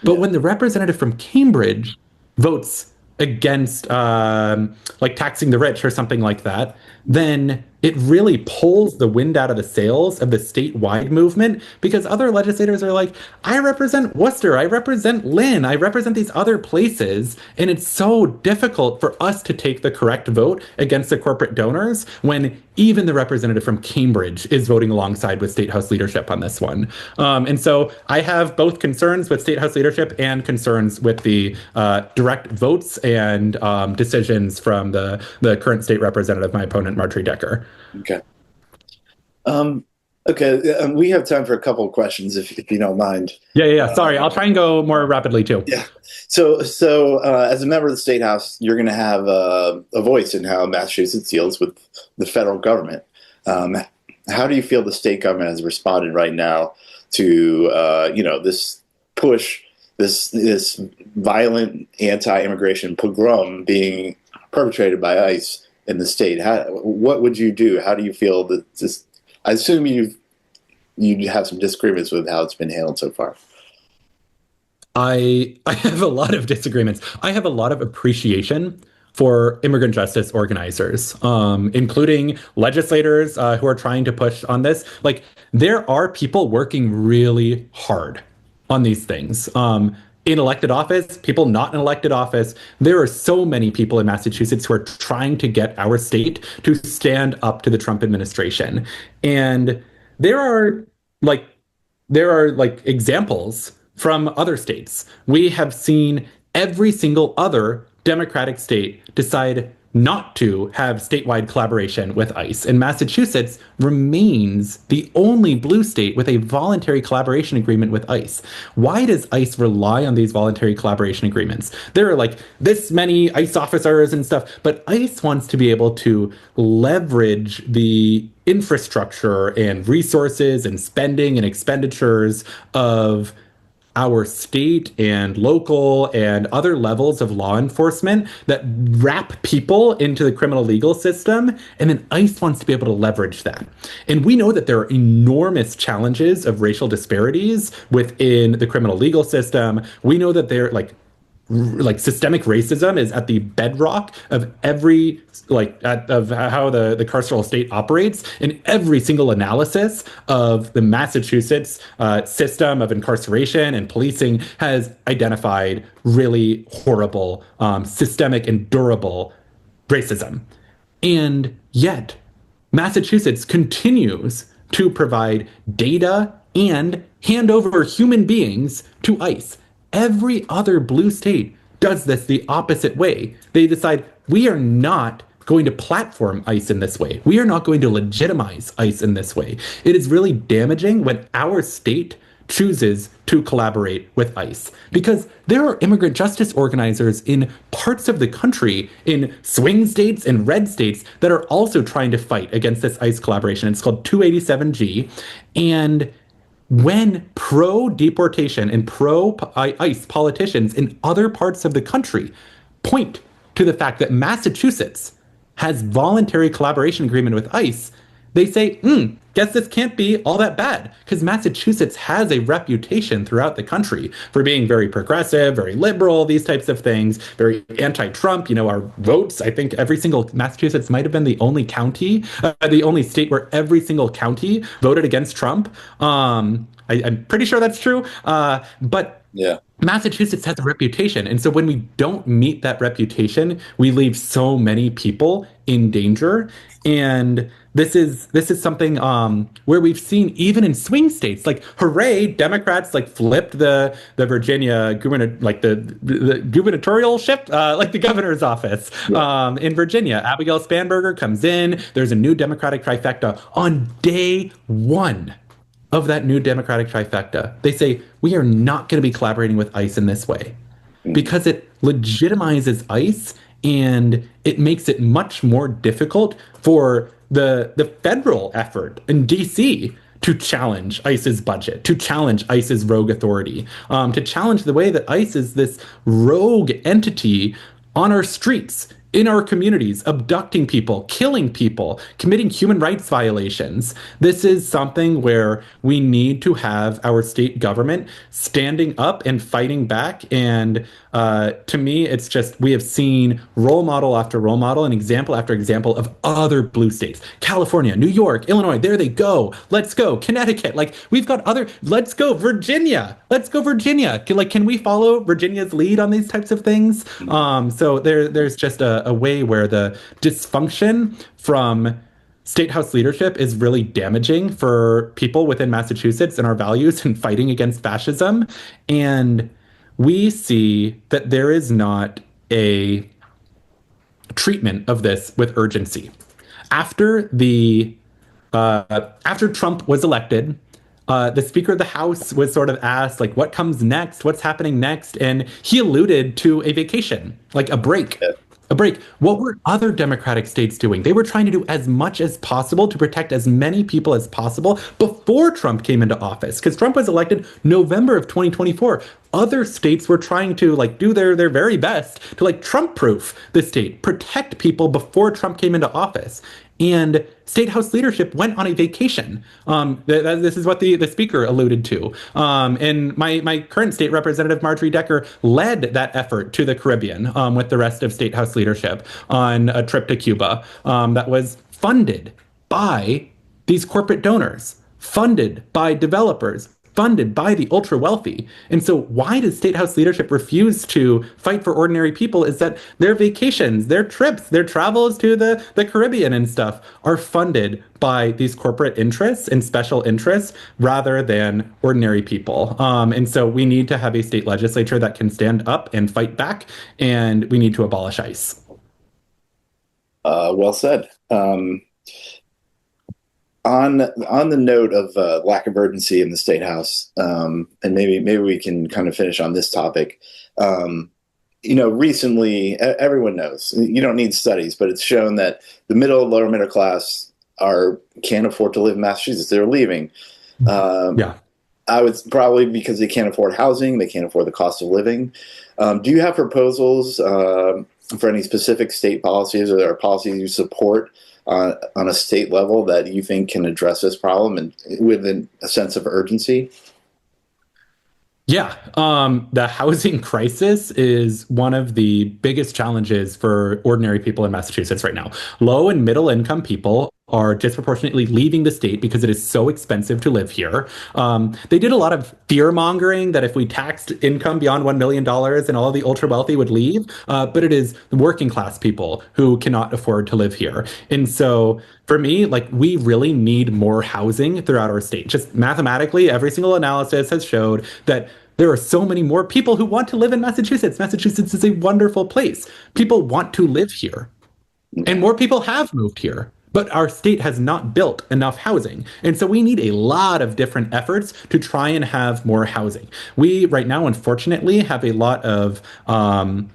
But when the representative from Cambridge votes against like taxing the rich or something like that, then it really pulls the wind out of the sails of the statewide movement, because other legislators are like, I represent Worcester, I represent Lynn, I represent these other places, and it's so difficult for us to take the correct vote against the corporate donors when even the representative from Cambridge is voting alongside with State House leadership on this one. And so I have both concerns with State House leadership and concerns with the direct votes and decisions from the current state representative, my opponent, Marjorie Decker.
Okay. We have time for a couple of questions, if you don't mind.
Yeah. Sorry, I'll try and go more rapidly too.
Yeah. So as a member of the State House, you're going to have a voice in how Massachusetts deals with the federal government. How do you feel the state government has responded right now to this push, this violent anti-immigration pogrom being perpetrated by ICE in the state? What would you do? How do you feel that this? I assume you have some disagreements with how it's been handled so far.
I have a lot of disagreements. I have a lot of appreciation for immigrant justice organizers, including legislators who are trying to push on this. Like, there are people working really hard on these things. In elected office, people not in elected office. There are so many people in Massachusetts who are trying to get our state to stand up to the Trump administration. And there are examples from other states. We have seen every single other Democratic state decide not to have statewide collaboration with ICE. And Massachusetts remains the only blue state with a voluntary collaboration agreement with ICE. Why does ICE rely on these voluntary collaboration agreements? There are like this many ICE officers and stuff, but ICE wants to be able to leverage the infrastructure and resources and spending and expenditures of our state and local and other levels of law enforcement that wrap people into the criminal legal system. And then ICE wants to be able to leverage that. And we know that there are enormous challenges of racial disparities within the criminal legal system. We know that they're like systemic racism is at the bedrock of every of how the carceral state operates. In every single analysis of the Massachusetts system of incarceration and policing has identified really horrible systemic and durable racism. And yet Massachusetts continues to provide data and hand over human beings to ICE. Every other blue state does this the opposite way. They decide, we are not going to platform ICE in this way. We are not going to legitimize ICE in this way. It is really damaging when our state chooses to collaborate with ICE, because there are immigrant justice organizers in parts of the country, in swing states and red states, that are also trying to fight against this ICE collaboration. It's called 287G. And when pro-deportation and pro-ICE politicians in other parts of the country point to the fact that Massachusetts has voluntary collaboration agreement with ICE, they say, guess this can't be all that bad because Massachusetts has a reputation throughout the country for being very progressive, very liberal, these types of things, very anti-Trump. Our votes, I think every single Massachusetts might have been the only county, the only state where every single county voted against Trump. I'm pretty sure that's true. But
Yeah.
Massachusetts has a reputation. And so when we don't meet that reputation, we leave so many people in danger. And this is something where we've seen even in swing states, like hooray, Democrats like flipped the Virginia the gubernatorial ship, like the governor's office in Virginia. Abigail Spanberger comes in. There's a new Democratic trifecta on day one of that new Democratic trifecta. They say, we are not going to be collaborating with ICE in this way because it legitimizes ICE and it makes it much more difficult for the federal effort in DC to challenge ICE's budget, to challenge ICE's rogue authority, to challenge the way that ICE is this rogue entity on our streets, in our communities, abducting people, killing people, committing human rights violations. This is something where we need to have our state government standing up and fighting back. And to me, it's just we have seen role model after role model and example after example of other blue states. California, New York, Illinois, there they go. Let's go. Connecticut. Like we've got other, let's go. Virginia. Let's go, Virginia. Can we follow Virginia's lead on these types of things? So there's just a way where the dysfunction from state house leadership is really damaging for people within Massachusetts and our values and fighting against fascism. And we see that there is not a treatment of this with urgency. After Trump was elected, the Speaker of the House was sort of asked, like, what comes next? What's happening next? And he alluded to a vacation, like a break. A break. What were other Democratic states doing? They were trying to do as much as possible to protect as many people as possible before Trump came into office. Because Trump was elected November of 2024. Other states were trying to do their very best to Trump-proof the state, protect people before Trump came into office. And state house leadership went on a vacation. This is what the speaker alluded to. And my current state representative, Marjorie Decker, led that effort to the Caribbean with the rest of state house leadership on a trip to Cuba that was funded by these corporate donors, funded by developers, funded by the ultra wealthy. And so why does state house leadership refuse to fight for ordinary people is that their vacations, their trips, their travels to the Caribbean and stuff are funded by these corporate interests and special interests rather than ordinary people. And so we need to have a state legislature that can stand up and fight back, and we need to abolish ICE.
Well said. On the note of lack of urgency in the state house, and maybe we can kind of finish on this topic. Recently, everyone knows, you don't need studies, but it's shown that the lower middle class can't afford to live in Massachusetts. They're leaving. Yeah, I would probably because they can't afford housing, they can't afford the cost of living. Do you have proposals for any specific state policies, or there are policies you support on a state level that you think can address this problem and with a sense of urgency?
Yeah, the housing crisis is one of the biggest challenges for ordinary people in Massachusetts right now. Low and middle income people are disproportionately leaving the state because it is so expensive to live here. They did a lot of fear mongering that if we taxed income beyond $1 million and all the ultra wealthy would leave, but it is the working class people who cannot afford to live here. And so for me, we really need more housing throughout our state. Just mathematically, every single analysis has showed that there are so many more people who want to live in Massachusetts. Massachusetts is a wonderful place. People want to live here. And more people have moved here. But our state has not built enough housing. And so we need a lot of different efforts to try and have more housing. We right now, unfortunately, have a lot of an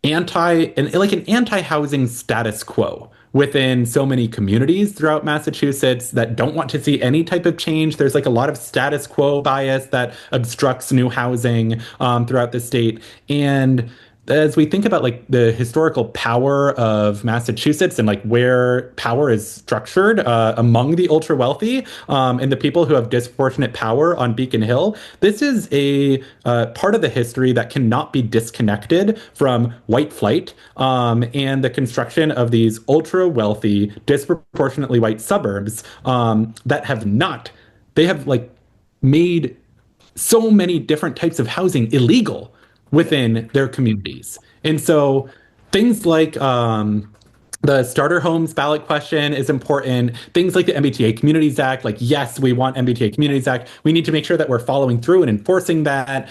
anti-housing status quo within so many communities throughout Massachusetts that don't want to see any type of change. There's a lot of status quo bias that obstructs new housing throughout the state. And as we think about like the historical power of Massachusetts and like where power is structured among the ultra wealthy and the people who have disproportionate power on Beacon Hill, this is a part of the history that cannot be disconnected from white flight and the construction of these ultra wealthy, disproportionately white suburbs that have not, they have like made so many different types of housing illegal within their communities. And so things like the starter homes ballot question is important. Things like the MBTA Communities Act, like, yes, we want MBTA Communities Act. We need to make sure that we're following through and enforcing that.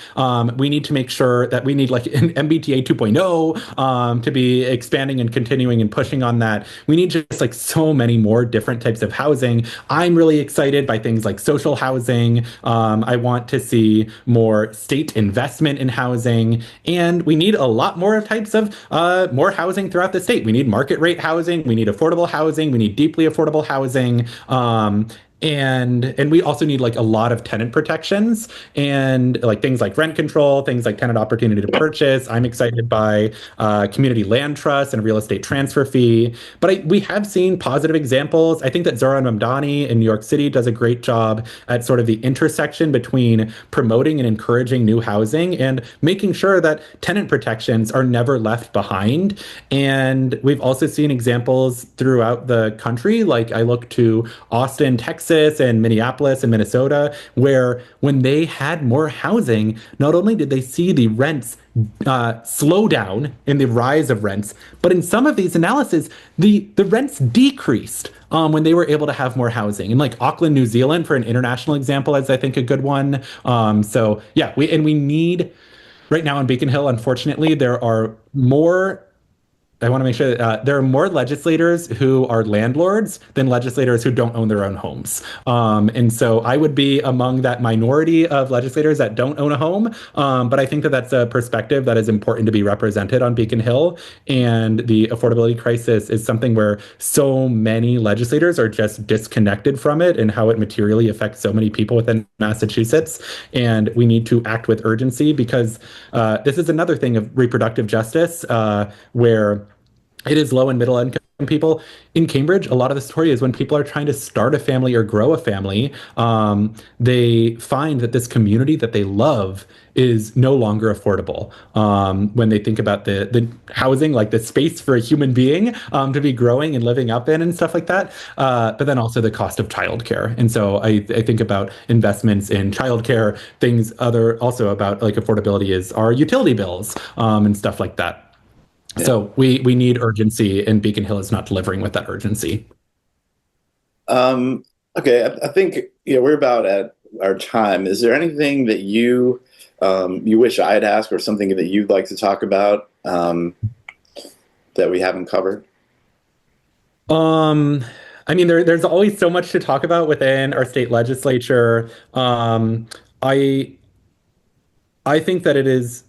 We need to make sure that we need like an MBTA 2.0 to be expanding and continuing and pushing on that. We need just like so many more different types of housing. I'm really excited by things like social housing. I want to see more state investment in housing. And we need a lot more types of more housing throughout the state. We need market rate housing, we need affordable housing, we need deeply affordable housing, and we also need like a lot of tenant protections and like things like rent control, things like tenant opportunity to purchase. I'm excited by community land trust and real estate transfer fee. But we have seen positive examples. I think that Zoran Mamdani in New York City does a great job at sort of the intersection between promoting and encouraging new housing and making sure that tenant protections are never left behind. And we've also seen examples throughout the country. Like I look to Austin, Texas, and Minneapolis and Minnesota, where when they had more housing, not only did they see the rents slow down in the rise of rents, but in some of these analyses, the rents decreased when they were able to have more housing. And like Auckland, New Zealand, for an international example, is I think a good one. So yeah, we need right now on Beacon Hill, unfortunately, there are more. I want to make sure that there are more legislators who are landlords than legislators who don't own their own homes. And so I would be among that minority of legislators that don't own a home. But I think that that's a perspective that is important to be represented on Beacon Hill. And the affordability crisis is something where so many legislators are just disconnected from it and how it materially affects so many people within Massachusetts. And we need to act with urgency because this is another thing of reproductive justice where it is low and middle income people. In Cambridge, a lot of the story is when people are trying to start a family or grow a family, they find that this community that they love is no longer affordable. When they think about the housing, like the space for a human being to be growing and living up in and stuff like that, but then also the cost of childcare. And so I think about investments in childcare, things also about like affordability is our utility bills and stuff like that. Yeah. So we need urgency, and Beacon Hill is not delivering with that urgency.
Okay, I think we're about at our time. Is there anything that you wish I had asked, or something that you'd like to talk about that we haven't covered?
I mean, there's always so much to talk about within our state legislature. I think that it is.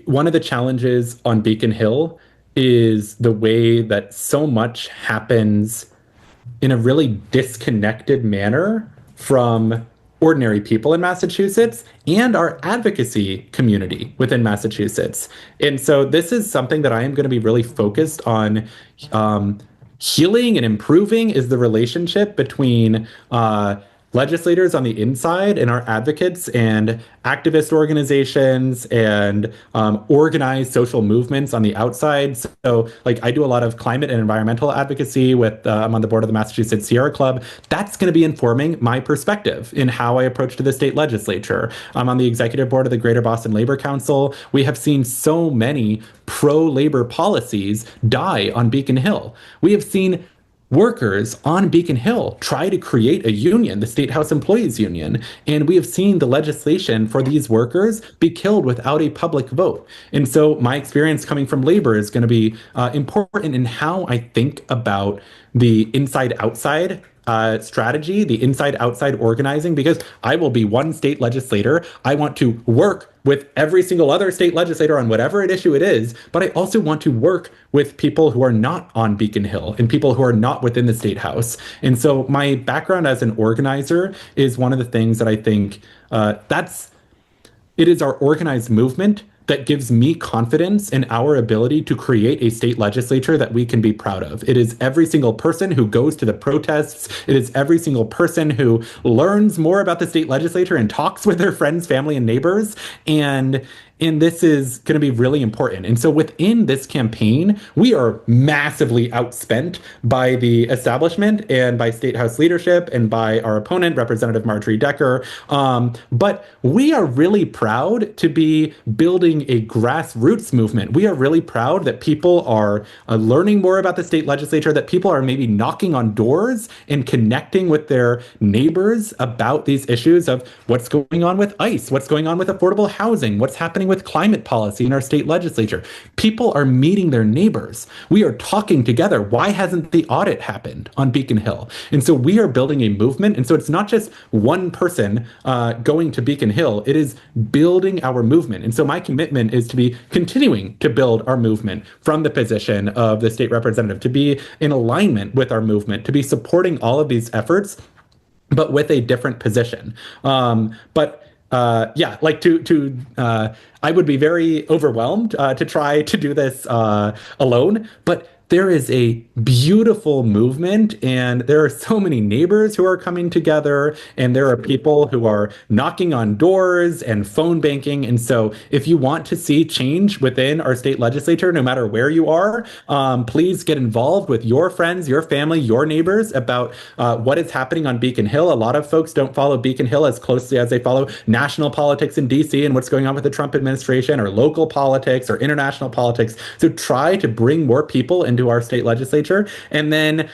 One of the challenges on Beacon Hill is the way that so much happens in a really disconnected manner from ordinary people in Massachusetts and our advocacy community within Massachusetts. And so this is something that I am going to be really focused on healing and improving, is the relationship between legislators on the inside and our advocates and activist organizations and organized social movements on the outside. So like I do a lot of climate and environmental advocacy with, I'm on the board of the Massachusetts Sierra Club. That's going to be informing my perspective in how I approach to the state legislature. I'm on the executive board of the Greater Boston Labor Council. We have seen so many pro-labor policies die on Beacon Hill. We have seen workers on Beacon Hill try to create a union, the State House Employees Union, and we have seen the legislation for these workers be killed without a public vote. And so my experience coming from labor is going to be important in how I think about the inside-outside strategy, the inside-outside organizing, because I will be one state legislator. I want to work with every single other state legislator on whatever issue it is, but I also want to work with people who are not on Beacon Hill and people who are not within the State House. And so my background as an organizer is one of the things that I think it is our organized movement that gives me confidence in our ability to create a state legislature that we can be proud of. It is every single person who goes to the protests. It is every single person who learns more about the state legislature and talks with their friends, family, and neighbors. And this is going to be really important. And so within this campaign, we are massively outspent by the establishment and by State House leadership and by our opponent, Representative Marjorie Decker. But we are really proud to be building a grassroots movement. We are really proud that people are learning more about the state legislature, that people are maybe knocking on doors and connecting with their neighbors about these issues of what's going on with ICE, what's going on with affordable housing, what's happening with climate policy in our state legislature. People are meeting their neighbors. We are talking together. Why hasn't the audit happened on Beacon Hill? And so we are building a movement. And so it's not just one person going to Beacon Hill. It is building our movement. And so my commitment is to be continuing to build our movement from the position of the state representative, to be in alignment with our movement, to be supporting all of these efforts, but with a different position. I would be very overwhelmed to try to do this alone, but there is a beautiful movement, and there are so many neighbors who are coming together, and there are people who are knocking on doors and phone banking. And so if you want to see change within our state legislature, no matter where you are, please get involved with your friends, your family, your neighbors about what is happening on Beacon Hill. A lot of folks don't follow Beacon Hill as closely as they follow national politics in DC and what's going on with the Trump administration, or local politics or international politics. So try to bring more people into our state legislature. And then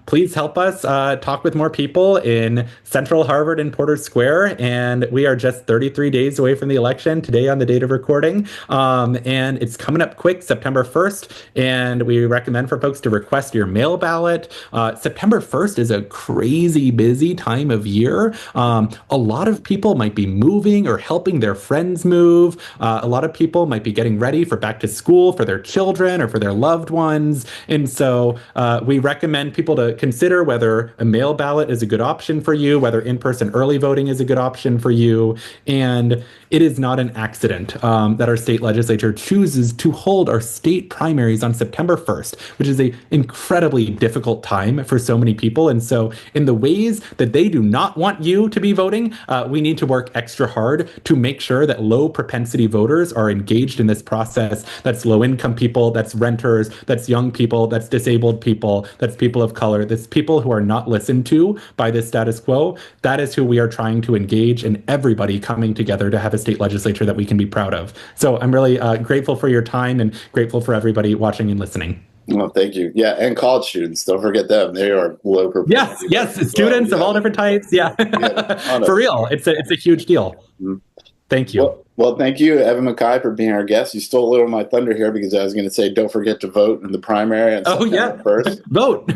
please help us talk with more people in Central Harvard and Porter Square. And we are just 33 days away from the election today on the date of recording. And it's coming up quick, September 1st. And we recommend for folks to request your mail ballot. September 1st is a crazy busy time of year. A lot of people might be moving or helping their friends move. A lot of people might be getting ready for back to school for their children or for their loved ones. And so we recommend people to consider whether a mail ballot is a good option for you, whether in-person early voting is a good option for you. And it is not an accident that our state legislature chooses to hold our state primaries on September 1st, which is an incredibly difficult time for so many people. And so in the ways that they do not want you to be voting, we need to work extra hard to make sure that low propensity voters are engaged in this process. That's low income people, that's renters, that's young people, that's disabled people, that's people of color, that's people who are not listened to by the status quo. That is who we are trying to engage, and everybody coming together to have a state legislature that we can be proud of. So I'm really grateful for your time and grateful for everybody watching and listening.
Well, thank you. Yeah, and college students, don't forget them. They are low propensity.
Yes, students of all different types. Yeah, for real. It's a huge deal. Mm-hmm. Thank you.
Well, thank you, Evan MacKay, for being our guest. You stole a little of my thunder here because I was going to say, don't forget to vote in the primary on September 1st.
Vote.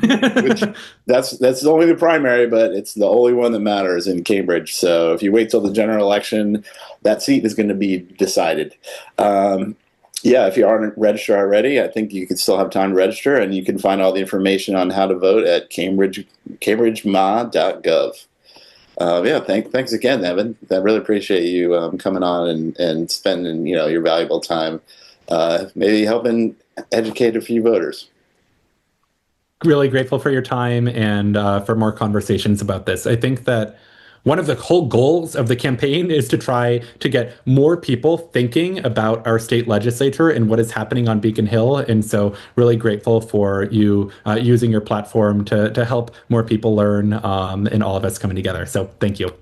Which that's only the primary, but it's the only one that matters in Cambridge. So if you wait till the general election, that seat is going to be decided. If you aren't registered already, I think you can still have time to register, and you can find all the information on how to vote at CambridgeMA.gov. Thanks again, Evan. I really appreciate you coming on and spending your valuable time, maybe helping educate a few voters.
Really grateful for your time and for more conversations about this. I think that one of the whole goals of the campaign is to try to get more people thinking about our state legislature and what is happening on Beacon Hill. And so really grateful for you using your platform to help more people learn and all of us coming together. So thank you.